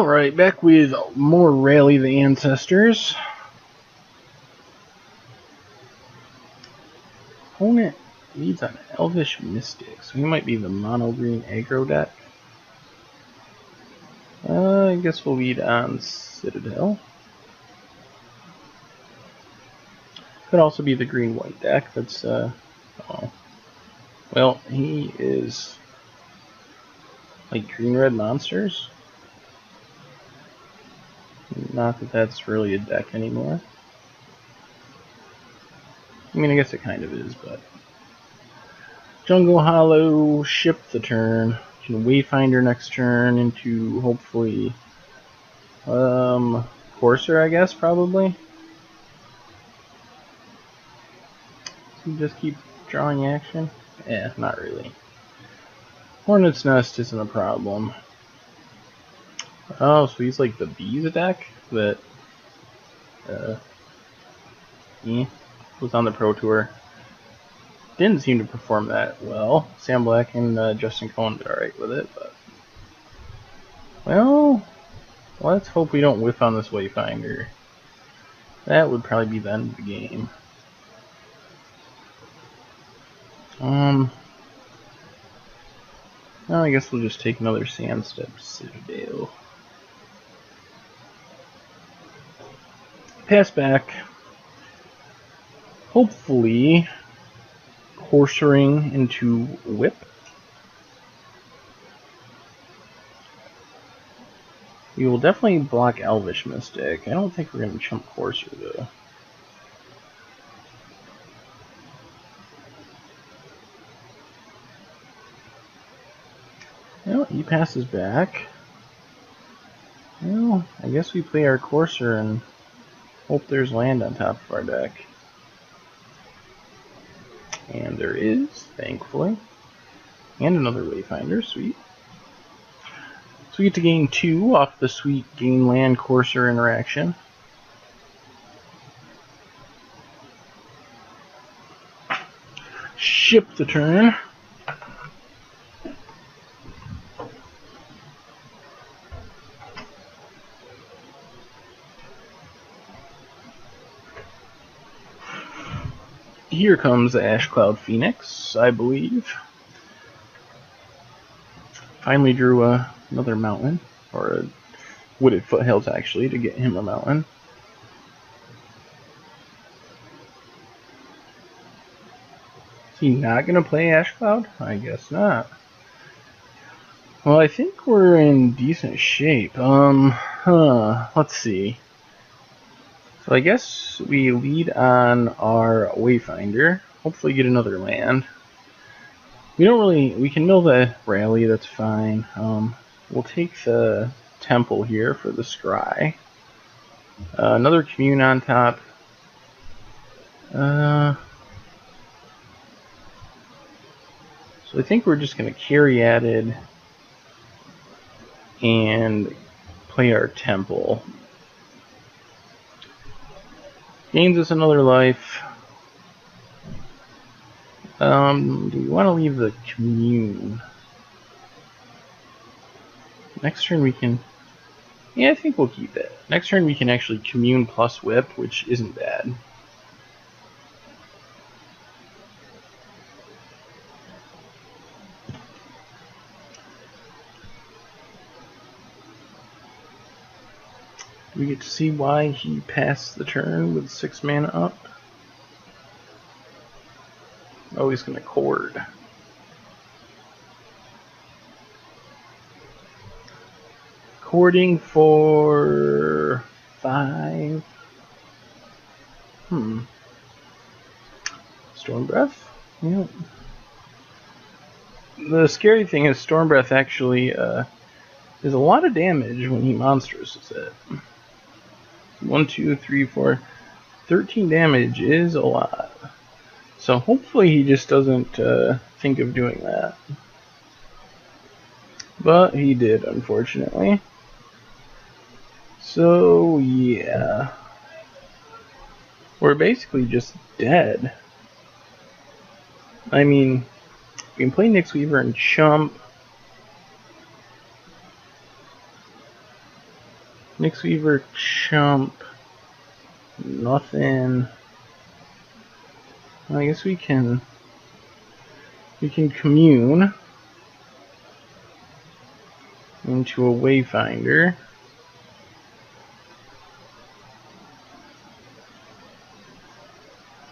Alright, back with more Rally the Ancestors. Opponent leads on Elvish Mystic, so he might be the mono-green aggro deck. I guess we'll lead on Citadel. Could also be the green-white deck. That's, oh. Well, he is like green-red monsters. Not that that's really a deck anymore. I mean, I guess it kind of is, but... Jungle Hollow, ship the turn. Can Wayfinder next turn into, hopefully, Courser, I guess, probably. So you just keep drawing action? Eh, not really. Hornet's Nest isn't a problem. Oh, so he's like the bees deck that was on the Pro Tour. Didn't seem to perform that well. Sam Black and Justin Cohen did alright with it, but... Well, let's hope we don't whiff on this Wayfinder. That would probably be the end of the game. Well, I guess we'll just take another Sandstep Citadel. Pass back. Hopefully, Coursering into Whip. We will definitely block Elvish Mystic. I don't think we're going to chump Courser, though. Well, he passes back. Well, I guess we play our Courser and hope there's land on top of our deck. And there is, thankfully. And another Wayfinder, sweet. So we get to gain 2 off the sweet gain land Courser interaction. Ship the turn. Here comes the Ash Cloud Phoenix, I believe. Finally drew another mountain, or a wooded foothills actually, to get him a mountain. Is he not going to play Ash Cloud? I guess not. Well, I think we're in decent shape. Let's see. So I guess we lead on our Wayfinder. Hopefully get another land. We can mill the Rally, that's fine. We'll take the Temple here for the Scry. Another Commune on top. So I think we're just going to carry added and play our Temple. Gains us another life. Do we want to leave the Commune? Next turn we can... Yeah, I think we'll keep it. Next turn we can actually Commune plus Whip, which isn't bad. We get to see why he passed the turn with 6 mana up. Oh, he's going to Cord. Cording for 5. Storm Breath? Yep. The scary thing is Storm Breath actually is a lot of damage when he monsters it. 1, 2, 3, 4. 13 damage is a lot. So hopefully he just doesn't think of doing that. But he did, unfortunately. So, yeah. We're basically just dead. I mean, we can play Nyx Weaver and Chump. Nyx Weaver, chump. Nothing. I guess we can commune into a Wayfinder.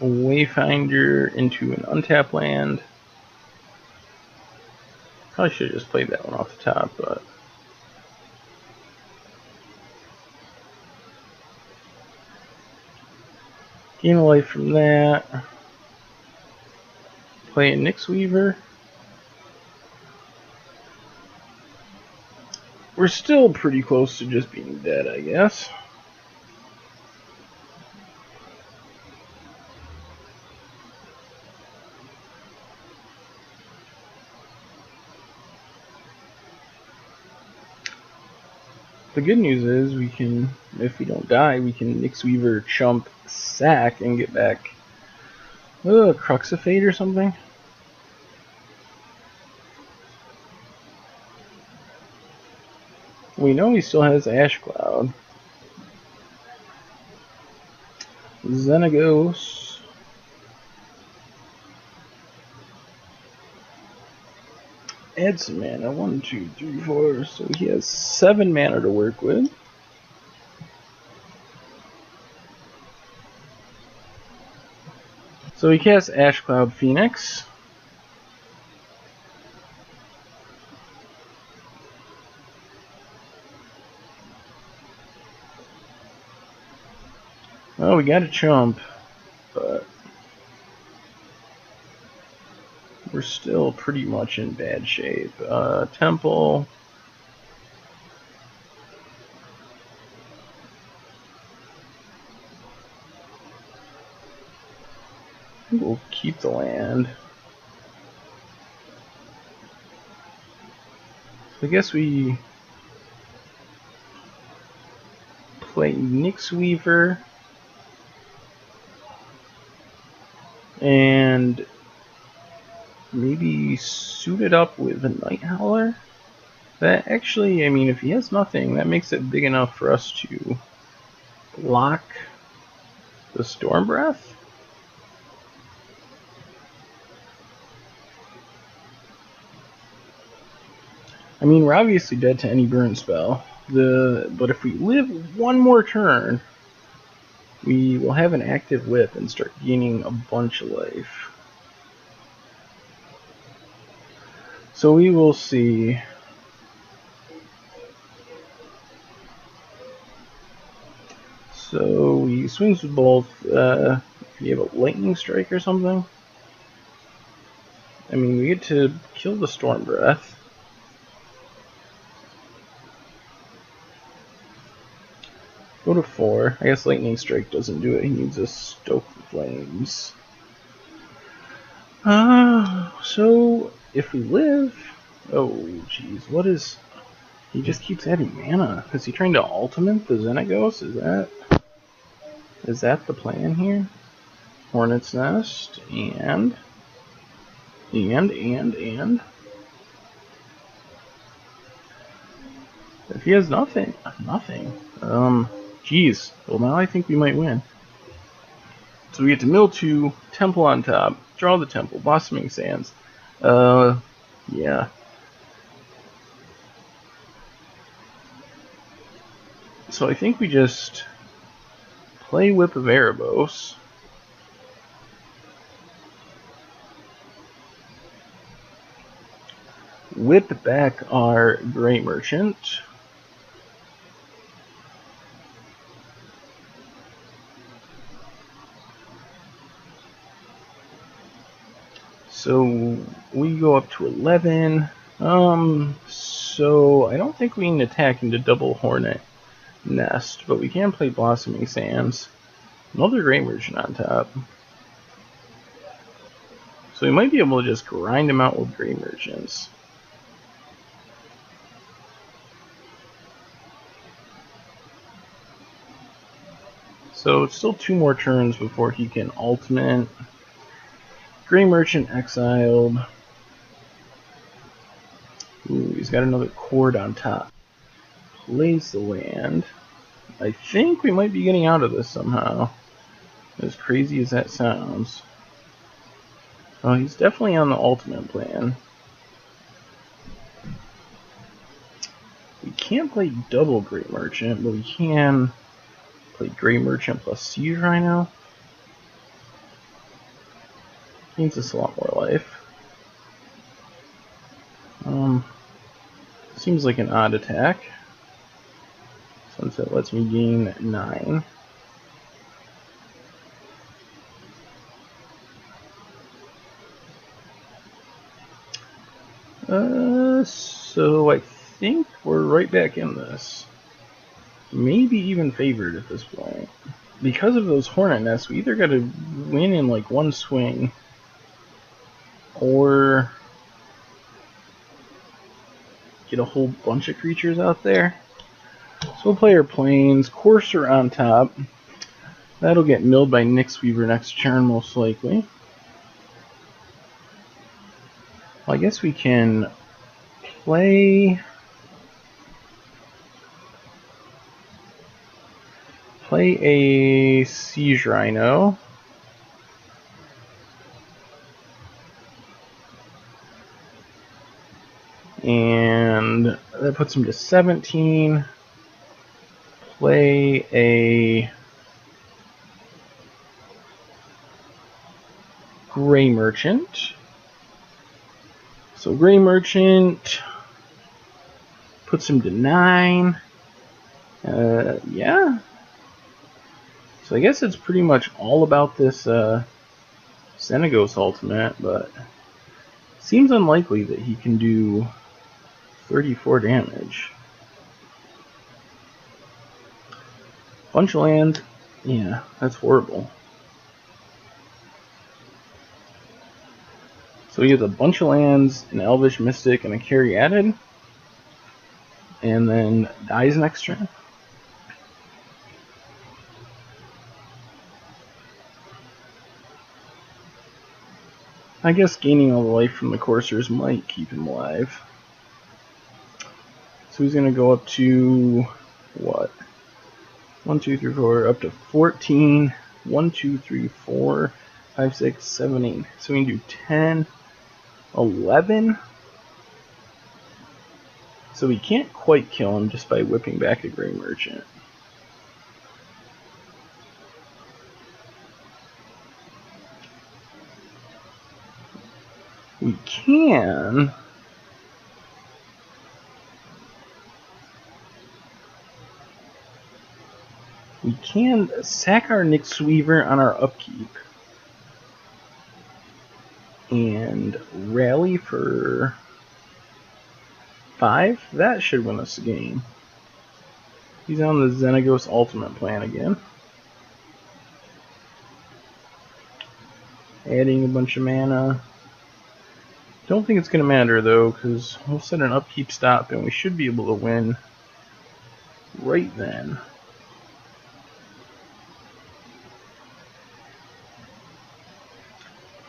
A Wayfinder into an untapped land. Probably should have just played that one off the top, but gain a life from that. Play a Nyx Weaver. We're still pretty close to just being dead, I guess. The good news is we can, if we don't die, we can Nyx Weaver, chump, sack, and get back Crux of Fate or something. We know he still has Ash Cloud. Xenagos. Add some mana. 1, 2, 3, 4. So he has 7 mana to work with. So he casts Ash Cloud Phoenix. Oh, we got a chump, but we're still pretty much in bad shape. Temple. We'll keep the land. So I guess we play Nyx Weaver and maybe suit it up with a Night Howler. That actually, I mean, if he has nothing, that makes it big enough for us to block the Storm Breath. I mean, we're obviously dead to any burn spell. But if we live one more turn, we will have an active whip and start gaining a bunch of life. So we will see. So he swings with both. If you have a lightning strike or something, I mean, we get to kill the Storm Breath. Go to 4. I guess lightning strike doesn't do it. He needs a stoke the flames. So if we live, oh jeez, what is? He just keeps adding mana. Is he trying to ultimate the Xenagos? Is that the plan here? Hornet's Nest and. If he has nothing. Geez. Well, now I think we might win. So we get to mill 2, Temple on top, draw the Temple, Blossoming Sands. Yeah. So I think we just play Whip of Erebos. Whip back our Grey Merchant. So we go up to 11. So I don't think we can attack into double Hornet Nest, but we can play Blossoming Sands. Another Grey Merchant on top. So we might be able to just grind them out with Grey Merchants. So it's still 2 more turns before he can ultimate. Grey Merchant exiled. Ooh, he's got another cord on top. Plays the land. I think we might be getting out of this somehow. As crazy as that sounds. Oh, he's definitely on the ultimate plan. We can't play double Great Merchant, but we can play Great Merchant plus Siege Rhino. Gains us a lot more life. Seems like an odd attack, since it lets me gain 9. So I think we're right back in this. Maybe even favored at this point. Because of those Hornet Nests, we either gotta win in like one swing, or get a whole bunch of creatures out there. So we'll play our planes, Courser on top. That'll get milled by Nyx Weaver next turn, most likely. Well, I guess we can play a Siege Rhino. And that puts him to 17. Play a Gray Merchant. So Gray Merchant puts him to 9. Yeah. So I guess it's pretty much all about this Xenagos ultimate, but it seems unlikely that he can do 34 damage. Bunch of lands, yeah, that's horrible. So he has a bunch of lands, an Elvish Mystic, and a Carry added, and then dies next turn. I guess gaining all the life from the coursers might keep him alive. So he's going to go up to, what? 1, 2, 3, 4, up to 14. 1, 2, 3, 4, 5, 6, 7, 8. So we can do 10, 11. So we can't quite kill him just by whipping back a Gray Merchant. We can sack our Nyx Weaver on our upkeep and rally for 5. That should win us the game. He's on the Xenagos ultimate plan again. Adding a bunch of mana. Don't think it's going to matter though, because we'll set an upkeep stop and we should be able to win right then.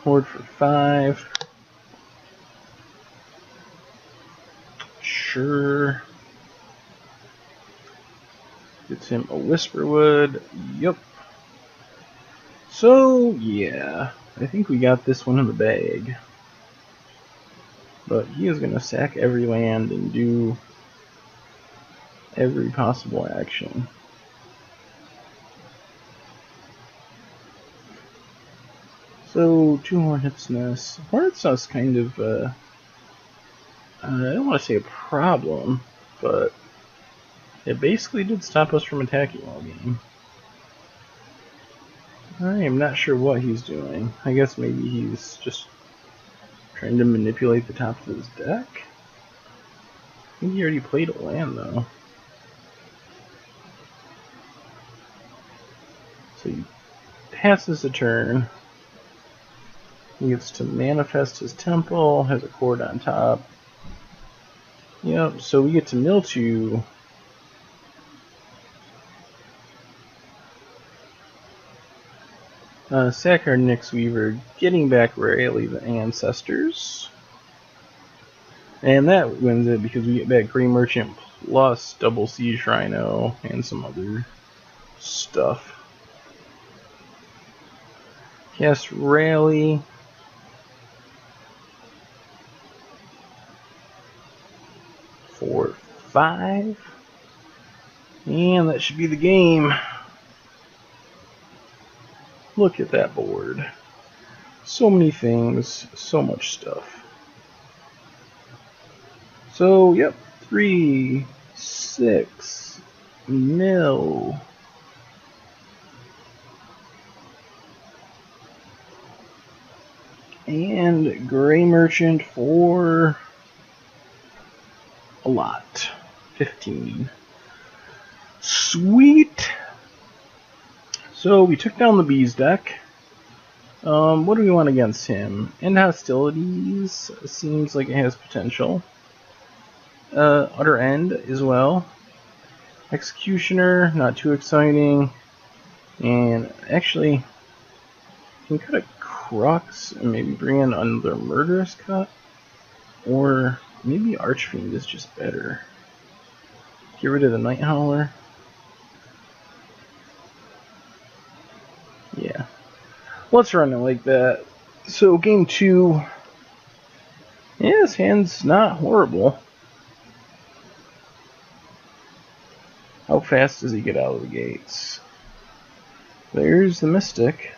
Horde for 5. Sure. Gets him a Whisperwood. Yup. So, yeah. I think we got this one in the bag. But he is going to sack every land and do every possible action. So, 2 Hornet's Nests. Hornet's Nest kind of, I don't want to say a problem, but it basically did stop us from attacking all game. I am not sure what he's doing. I guess maybe he's just trying to manipulate the top of his deck. I think he already played a land though. So he passes the turn. He gets to manifest his temple, has a cord on top. Yep, so we get to mill 2. Sack our Nyx Weaver, getting back Rally the Ancestors. And that wins it because we get back Gray Merchant plus double Siege Rhino and some other stuff. Cast Rally. For 5. And that should be the game. Look at that board. So many things, so much stuff. So, yep, 3, 6, mil. And Gray Merchant for a lot. 15. Sweet! So we took down the Bees deck. What do we want against him? End Hostilities seems like it has potential. Utter End as well. Executioner, not too exciting. And actually, can cut a Crux and maybe bring in another Murderous Cut. Or maybe Archfiend is just better. Get rid of the Night Howler. Yeah. Let's run it like that. So game 2. Yeah, his hand's not horrible. How fast does he get out of the gates? There's the Mystic.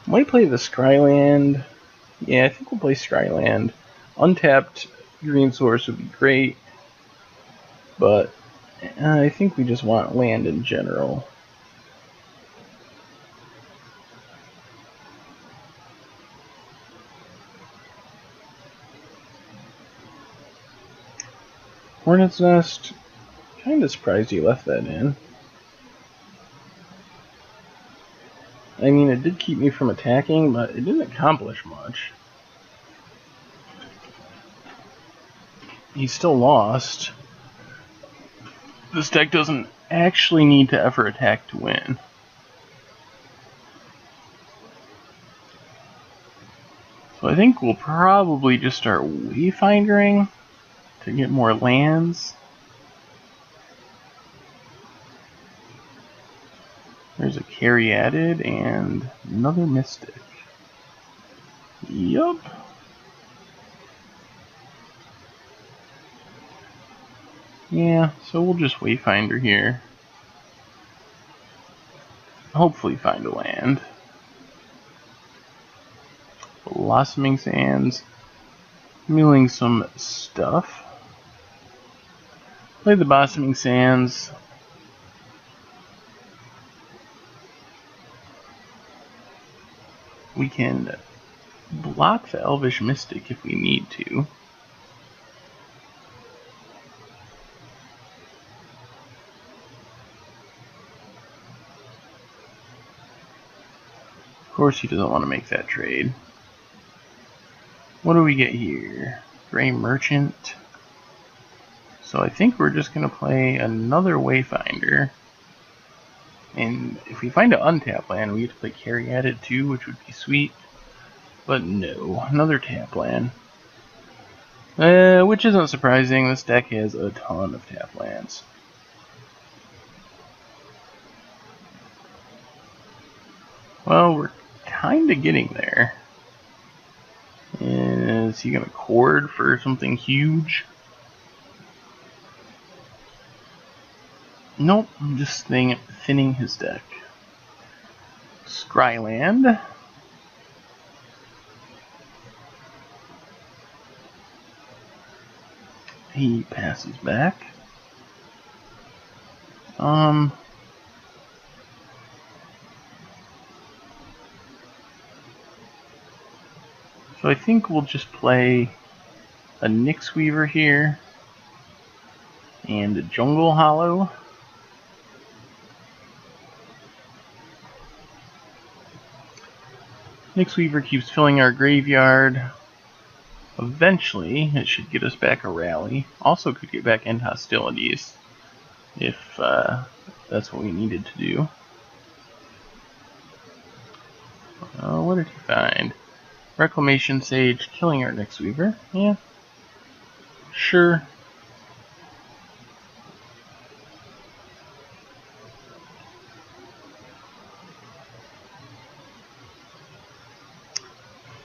Might play the Scryland. Yeah, I think we'll play Scryland. Untapped green source would be great, but I think we just want land in general. Hornet's Nest. Kinda surprised he left that in. I mean, it did keep me from attacking, but it didn't accomplish much. He still lost. This deck doesn't actually need to ever attack to win. So I think we'll probably just start wayfindering to get more lands. There's a carry added and another Mystic. Yup. Yeah, so we'll just wayfinder here. Hopefully find a land. Blossoming Sands. Milling some stuff. Play the Blossoming Sands. We can block the Elvish Mystic if we need to. Of course he doesn't want to make that trade. What do we get here? Gray Merchant. So I think we're just going to play another Wayfinder. And if we find an untap land, we get to play carry added too, which would be sweet. But no, another tap land. Which isn't surprising, this deck has a ton of tap lands. Well, we're kinda getting there. Is he gonna cord for something huge? Nope, I'm just thinning his deck. Scryland. He passes back. So I think we'll just play a Nyx Weaver here and a Jungle Hollow. Nyx Weaver keeps filling our graveyard. Eventually, it should get us back a rally. Also could get back End Hostilities if That's what we needed to do. What did he find? Reclamation Sage, killing our Nyx Weaver. Yeah. Sure.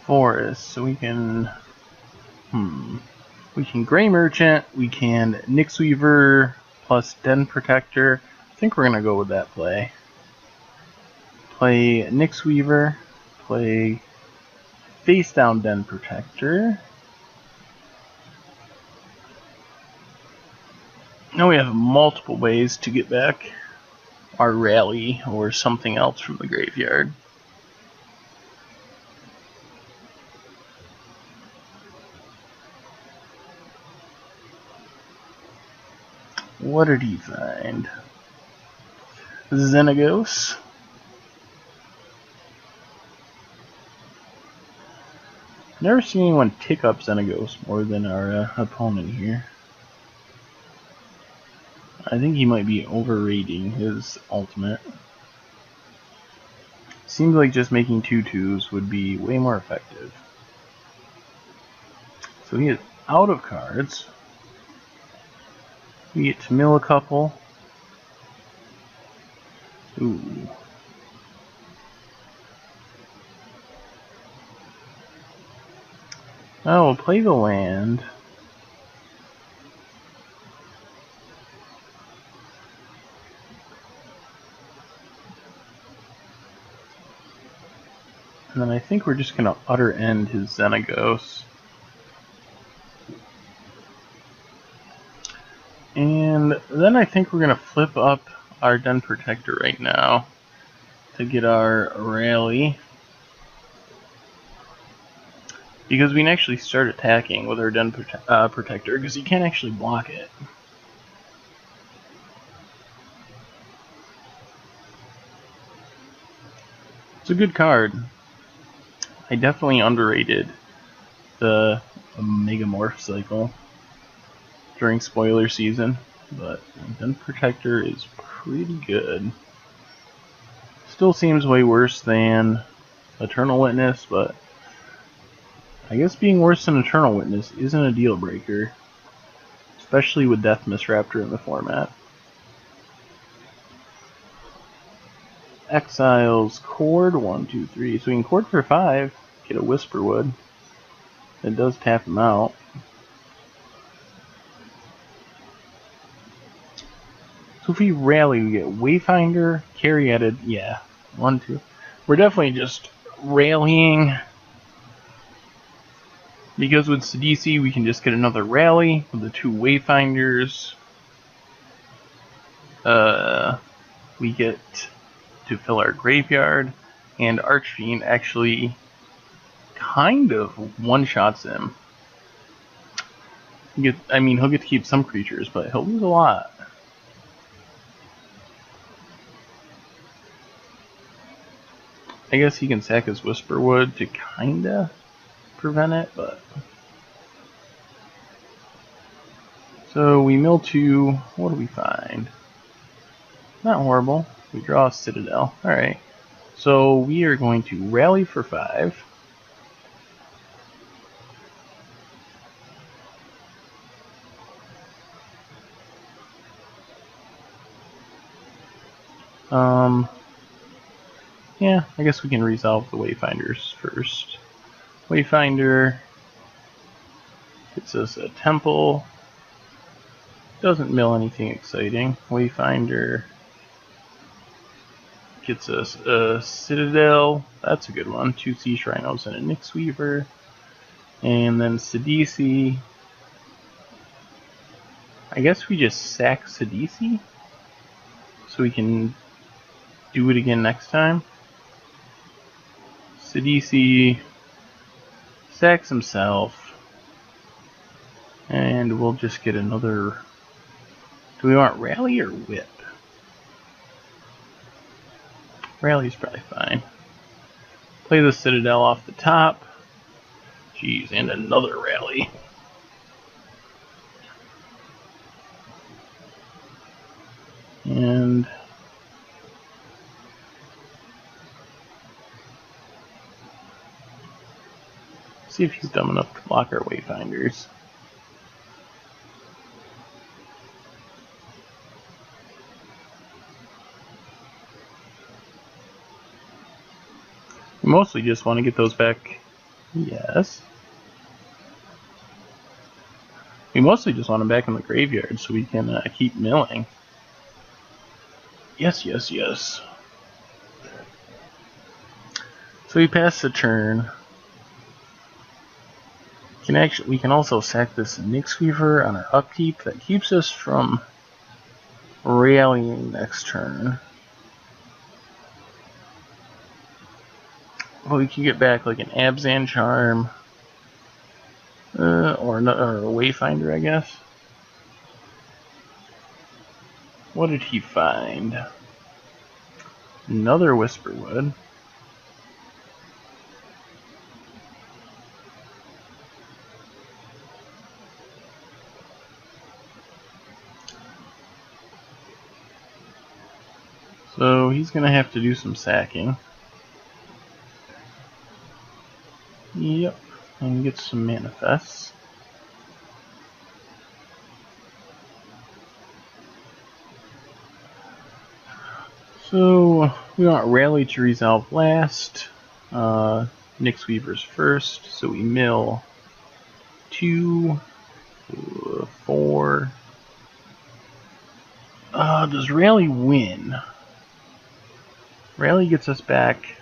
Forest, so we can... We can Gray Merchant, we can Nyx Weaver plus Den Protector. I think we're gonna go with that play. Play Nyx Weaver, play face down Den Protector. Now we have multiple ways to get back our rally or something else from the graveyard. What did he find? Xenagos. Never seen anyone tick up Xenagos more than our opponent here. I think he might be overrating his ultimate. Seems like just making 2/2s would be way more effective. So he is out of cards. We get to mill a couple. Ooh. Oh, we'll play the land. And then I think we're just going to utter end his Xenagos. And then I think we're going to flip up our Den Protector right now to get our rally. Because we can actually start attacking with our Den Protector, because you can't actually block it. It's a good card. I definitely underrated the Megamorph cycle during spoiler season, but Den Protector is pretty good. Still seems way worse than Eternal Witness, but I guess being worse than Eternal Witness isn't a deal breaker, especially with Death Misraptor in the format. Exiles Chord 1, 2, 3. So we can Chord for 5, get a Whisperwood. It does tap him out. So if we rally, we get Wayfinder, Caryatid, yeah, 1, 2. We're definitely just rallying. Because with Sidisi, we can just get another rally with the 2 Wayfinders. We get to fill our graveyard, and Archfiend actually kind of one-shots him. He'll get to keep some creatures, but he'll lose a lot. I guess he can sack his Whisperwood to kinda prevent it, but... So we mill 2, what do we find? Not horrible. We draw a Citadel. Alright. So we are going to rally for 5. Yeah, I guess we can resolve the Wayfinders first. Wayfinder gets us a Temple. Doesn't mill anything exciting. Wayfinder gets us a Citadel. That's a good one. 2 Sea Shrinos and a Nyx Weaver. And then Sidisi. I guess we just sack Sidisi so we can do it again next time. Sidisi sacks himself, and we'll just get another. Do we want Rally or Whip? Rally's probably fine. Play the Citadel off the top. Jeez, and another Rally. And See if he's dumb enough to block our Wayfinders. We mostly just want to get those back. Yes. We mostly just want them back in the graveyard so we can keep milling. Yes, yes, yes. So we pass the turn. We can also sack this Nyx Weaver on our upkeep. That keeps us from rallying next turn. But we can get back like an Abzan Charm. Or a Wayfinder, I guess. What did he find? Another Whisperwood. So he's going to have to do some sacking. Yep, and get some manifests. So we want Rally to resolve last. Nyx Weaver's first, so we mill 2, 4. Does Rally win? Rally gets us back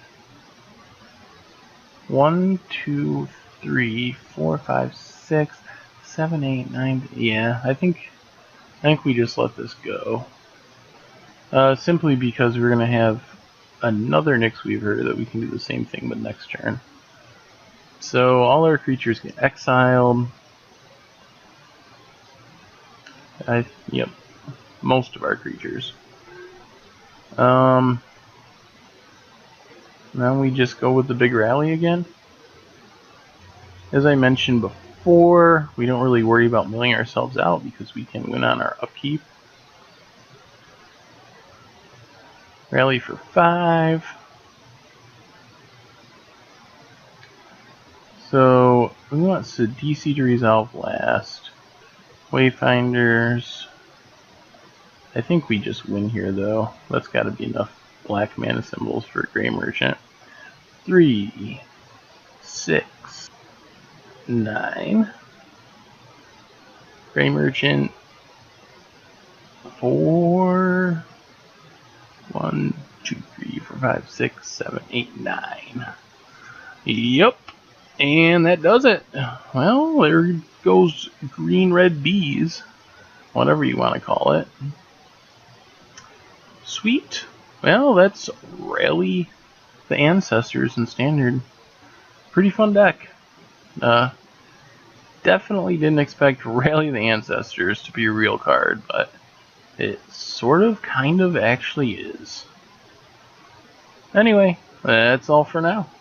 1, 2, 3, 4, 5, 6, 7, 8, 9. Yeah, I think we just let this go. Simply because we're gonna have another Nyx Weaver that we can do the same thing with next turn. So all our creatures get exiled. Yep, most of our creatures. Now we just go with the big rally again. As I mentioned before, we don't really worry about milling ourselves out because we can win on our upkeep. Rally for 5. So we want DC to resolve last. Wayfinders. I think we just win here though. That's gotta be enough black mana symbols for a Grey Merchant. 3, 6, 9. Grey Merchant. 4. 1, 2, 3, 4, 5, 6, 7, 8, 9. Yep. And that does it. Well, there goes green red bees. Whatever you want to call it. Sweet. Well, that's Rally the Ancestors in Standard. Pretty fun deck. Definitely didn't expect Rally the Ancestors to be a real card, but it sort of, kind of, actually is. Anyway, that's all for now.